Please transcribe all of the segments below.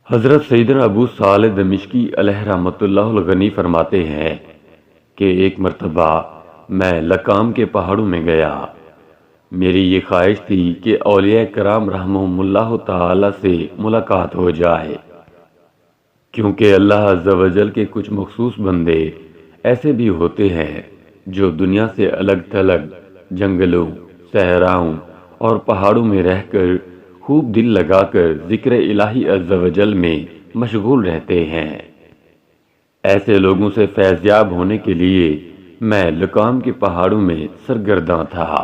حضرت سیدنا ابو صالح دمشقی علیہ رحمۃ اللہ الغنی فرماتے ہیں کہ ایک مرتبہ میں لکام کے پہاڑوں میں گیا۔ میری یہ خواہش تھی کہ اولیاء کرام رحمہم اللہ تعالی سے ملاقات ہو جائے، کیونکہ اللہ عز و جل کے کچھ مخصوص بندے ایسے بھی ہوتے ہیں جو دنیا سے الگ تھلگ جنگلوں، صحراؤں اور پہاڑوں میں رہ کر خوب دل لگا کر ذکر الہی عز و جل میں مشغول رہتے ہیں۔ ایسے لوگوں سے فیضیاب ہونے کے لیے میں لکام کے پہاڑوں میں سرگرداں تھا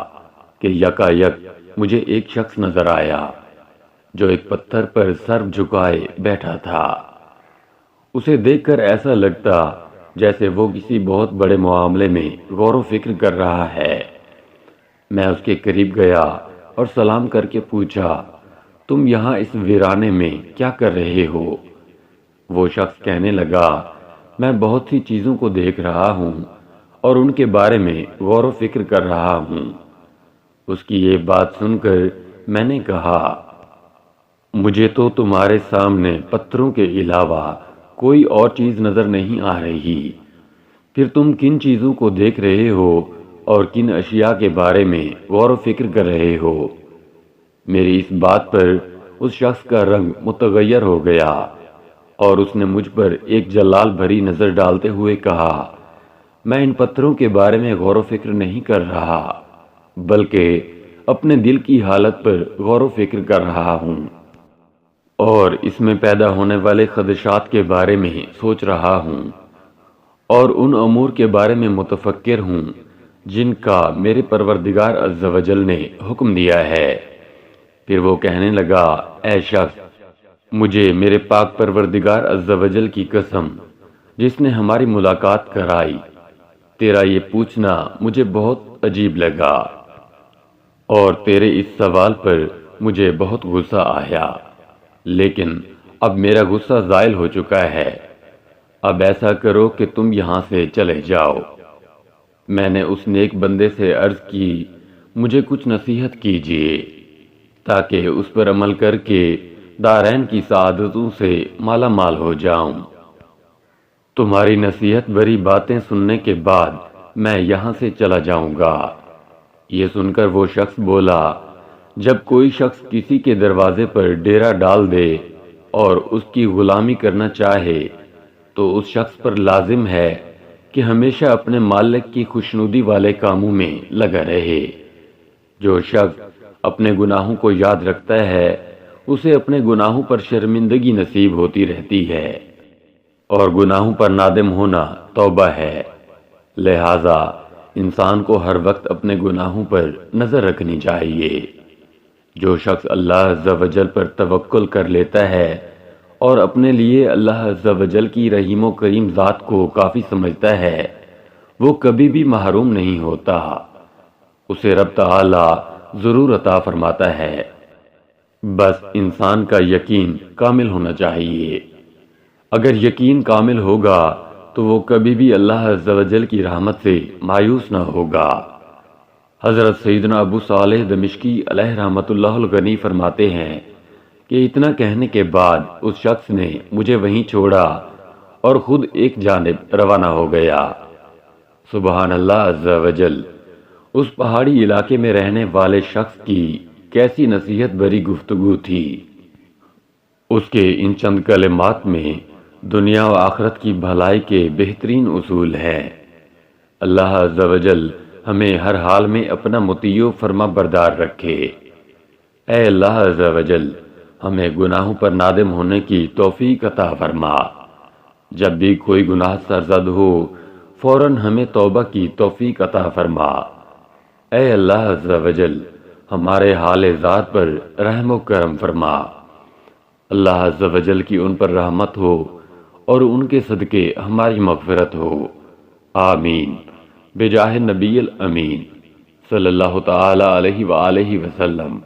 کہ یکایک مجھے ایک شخص نظر آیا جو ایک پتھر پر سر جھکائے بیٹھا تھا۔ اسے دیکھ کر ایسا لگتا جیسے وہ کسی بہت بڑے معاملے میں غور و فکر کر رہا ہے۔ میں اس کے قریب گیا اور سلام کر کے پوچھا، تم یہاں اس ویرانے میں کیا کر رہے ہو؟ وہ شخص کہنے لگا، میں بہت سی چیزوں کو دیکھ رہا ہوں اور ان کے بارے میں غور و فکر کر رہا ہوں۔ اس کی یہ بات سن کر میں نے کہا، مجھے تو تمہارے سامنے پتھروں کے علاوہ کوئی اور چیز نظر نہیں آ رہی، پھر تم کن چیزوں کو دیکھ رہے ہو اور کن اشیاء کے بارے میں غور و فکر کر رہے ہو؟ میری اس بات پر اس شخص کا رنگ متغیر ہو گیا اور اس نے مجھ پر ایک جلال بھری نظر ڈالتے ہوئے کہا، میں ان پتھروں کے بارے میں غور و فکر نہیں کر رہا، بلکہ اپنے دل کی حالت پر غور و فکر کر رہا ہوں اور اس میں پیدا ہونے والے خدشات کے بارے میں سوچ رہا ہوں اور ان امور کے بارے میں متفکر ہوں جن کا میرے پروردگار عز و جل نے حکم دیا ہے۔ پھر وہ کہنے لگا، اے شخص، مجھے میرے پاک پروردگار عز و جل کی قسم جس نے ہماری ملاقات کرائی، تیرا یہ پوچھنا مجھے بہت عجیب لگا اور تیرے اس سوال پر مجھے بہت غصہ آیا، لیکن اب میرا غصہ زائل ہو چکا ہے۔ اب ایسا کرو کہ تم یہاں سے چلے جاؤ۔ میں نے اس نیک بندے سے عرض کی، مجھے کچھ نصیحت کیجیے تاکہ اس پر عمل کر کے دارین کی سعادتوں سے مالا مال ہو جاؤں۔ تمہاری نصیحت بھری باتیں سننے کے بعد میں یہاں سے چلا جاؤں گا۔ یہ سن کر وہ شخص بولا، جب کوئی شخص کسی کے دروازے پر ڈیرا ڈال دے اور اس کی غلامی کرنا چاہے تو اس شخص پر لازم ہے کہ ہمیشہ اپنے مالک کی خوشنودی والے کاموں میں لگا رہے۔ جو شخص اپنے گناہوں کو یاد رکھتا ہے اسے اپنے گناہوں پر شرمندگی نصیب ہوتی رہتی ہے اور گناہوں پر نادم ہونا توبہ ہے۔ لہذا انسان کو ہر وقت اپنے گناہوں پر نظر رکھنی چاہیے۔ جو شخص اللہ عز و جل پر توکل کر لیتا ہے اور اپنے لیے اللہ عز و جل کی رحیم و کریم ذات کو کافی سمجھتا ہے، وہ کبھی بھی محروم نہیں ہوتا، اسے رب تعالی ضرور عطا فرماتا ہے۔ بس انسان کا یقین کامل ہونا چاہیے۔ اگر یقین کامل ہوگا تو وہ کبھی بھی اللہ عز و جل کی رحمت سے مایوس نہ ہوگا۔ حضرت سیدنا ابو صالح دمشقی علیہ رحمۃ اللہ الغنی فرماتے ہیں کہ اتنا کہنے کے بعد اس شخص نے مجھے وہیں چھوڑا اور خود ایک جانب روانہ ہو گیا۔ سبحان اللہ عز و جل، اس پہاڑی علاقے میں رہنے والے شخص کی کیسی نصیحت بھری گفتگو تھی۔ اس کے ان چند کلمات میں دنیا و آخرت کی بھلائی کے بہترین اصول ہیں۔ اللہ عز و جل ہمیں ہر حال میں اپنا مطیع و فرما بردار رکھے۔ اے اللہ عز و جل، ہمیں گناہوں پر نادم ہونے کی توفیق عطا فرما۔ جب بھی کوئی گناہ سرزد ہو فوراً ہمیں توبہ کی توفیق عطا فرما۔ اے اللہ عز و جل، ہمارے حال ذات پر رحم و کرم فرما۔ اللہ عز و جل کی ان پر رحمت ہو اور ان کے صدقے ہماری مغفرت ہو، آمین، بجاہ نبی الامین صلی اللہ تعالی علیہ وآلہ وسلم۔